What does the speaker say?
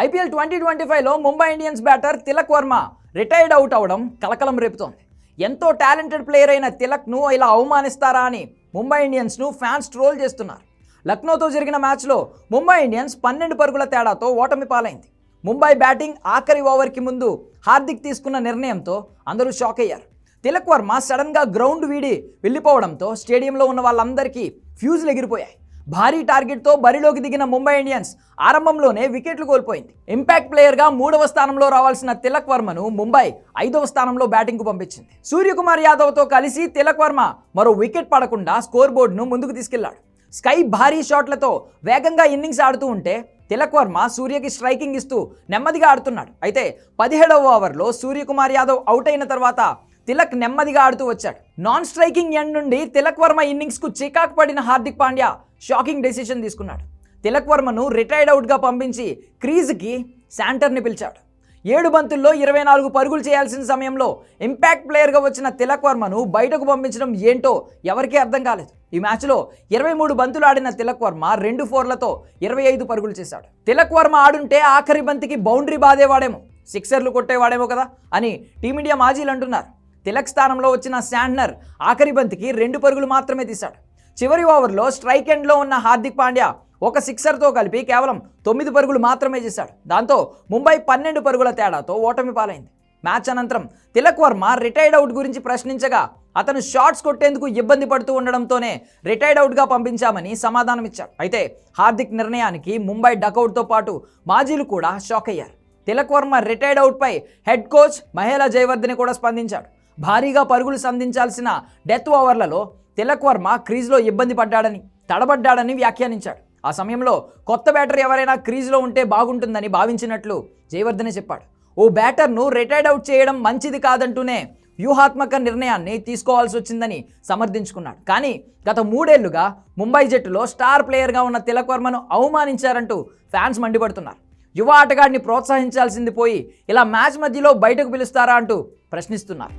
IPL 2025లో Mumbai Indians batter Tilak Varma retired out అవడం కలకలం రేపుతోంది. ఎంతో టాలెంటెడ్ ప్లేయర్ అయిన తిలక్ను ఇలా అవమానిస్తారా అని ముంబై ఇండియన్స్ను ఫ్యాన్స్ ట్రోల్ చేస్తున్నారు. లక్నోతో జరిగిన మ్యాచ్లో ముంబై ఇండియన్స్ 12 పరుగుల తేడాతో ఓటమి పాలైంది. ముంబై బ్యాటింగ్ ఆఖరి ఓవర్కి ముందు హార్దిక్ తీసుకున్న నిర్ణయంతో అందరూ షాక్ అయ్యారు. తిలక్ వర్మ సడన్గా గ్రౌండ్ వీడి వెళ్ళిపోవడంతో స్టేడియంలో ఉన్న వాళ్ళందరికీ ఫ్యూజులు ఎగిరిపోయాయి. భారీ టార్గెట్తో బరిలోకి దిగిన ముంబై ఇండియన్స్ ఆరంభంలోనే వికెట్లు కోల్పోయింది. ఇంపాక్ట్ ప్లేయర్గా 3వ స్థానంలో రావాల్సిన తిలక్ వర్మను ముంబై 5వ స్థానంలో బ్యాటింగ్కు పంపించింది. సూర్యకుమార్ యాదవ్తో కలిసి తిలక్ వర్మ మరో వికెట్ పడకుండా స్కోర్ బోర్డును ముందుకు తీసుకెళ్లాడు. స్కై భారీ షాట్లతో వేగంగా ఇన్నింగ్స్ ఆడుతూ ఉంటే తిలక్ వర్మ సూర్యకి స్ట్రైకింగ్ ఇస్తూ నెమ్మదిగా ఆడుతున్నాడు. అయితే 17వ ఓవర్లో సూర్యకుమార్ యాదవ్ అవుట్ అయిన తర్వాత తిలక్ నెమ్మదిగా ఆడుతూ వచ్చాడు. నాన్ స్ట్రైకింగ్ ఎండ్ నుండి తిలక్ వర్మ ఇన్నింగ్స్కు చికాకు పడిన హార్దిక్ పాండ్యా షాకింగ్ డెసిషన్ తీసుకున్నాడు. తిలక్ వర్మను రిటైర్డ్ అవుట్గా పంపించి క్రీజ్కి శాంటర్ని పిలిచాడు. 7 బంతుల్లో 24 పరుగులు చేయాల్సిన సమయంలో ఇంపాక్ట్ ప్లేయర్గా వచ్చిన తిలక్ వర్మను బయటకు పంపించడం ఏంటో ఎవరికీ అర్థం కాలేదు. ఈ మ్యాచ్లో 23 బంతులు ఆడిన తిలక్ వర్మ 2 ఫోర్లతో 25 పరుగులు చేశాడు. తిలక్ వర్మ ఆడుంటే ఆఖరి బంతికి బౌండరీ బాదేవాడేమో, సిక్సర్లు కొట్టేవాడేమో కదా అని టీమిండియా మాజీలు అంటున్నారు. తిలక్ స్థానంలో వచ్చిన శాంట్నర్ ఆఖరి బంతికి 2 పరుగులు మాత్రమే తీశాడు. చివరి ఓవర్లో స్ట్రైక్ ఎండ్లో ఉన్న హార్దిక్ పాండ్యా ఒక సిక్సర్తో కలిపి కేవలం 9 పరుగులు మాత్రమే చేశాడు. దాంతో ముంబై 12 పరుగుల తేడాతో ఓటమి పాలైంది. మ్యాచ్ అనంతరం తిలక్ వర్మ రిటైర్డ్ అవుట్ గురించి ప్రశ్నించగా అతను షాట్స్ కొట్టేందుకు ఇబ్బంది పడుతూ ఉండడంతోనే రిటైర్డ్ అవుట్గా పంపించామని సమాధానం ఇచ్చాడు. అయితే హార్దిక్ నిర్ణయానికి ముంబై డకౌట్తో పాటు మాజీలు కూడా షాక్ అయ్యారు. తిలక్ వర్మ రిటైర్డ్ అవుట్పై హెడ్ కోచ్ మహేలా జయవర్ధనే కూడా స్పందించాడు. భారీగా పరుగులు సంధించాల్సిన డెత్ ఓవర్లలో తిలక్ వర్మ క్రీజ్లో ఇబ్బంది పడ్డాడని, తడబడ్డాడని వ్యాఖ్యానించాడు. ఆ సమయంలో కొత్త బ్యాటర్ ఎవరైనా క్రీజ్లో ఉంటే బాగుంటుందని భావించినట్లు జయవర్ధనే చెప్పాడు. ఓ బ్యాటర్ను రిటైర్డ్ అవుట్ చేయడం మంచిది కాదంటూనే వ్యూహాత్మక నిర్ణయాన్ని తీసుకోవాల్సి వచ్చిందని సమర్థించుకున్నాడు. కానీ గత 3 ఏళ్లుగా ముంబై జట్టులో స్టార్ ప్లేయర్గా ఉన్న తిలక్ వర్మను అవమానించారంటూ ఫ్యాన్స్ మండిపడుతున్నారు. యువ ఆటగాడిని ప్రోత్సహించాల్సింది పోయి ఇలా మ్యాచ్ మధ్యలో బయటకు పిలుస్తారా అంటూ ప్రశ్నిస్తున్నారు.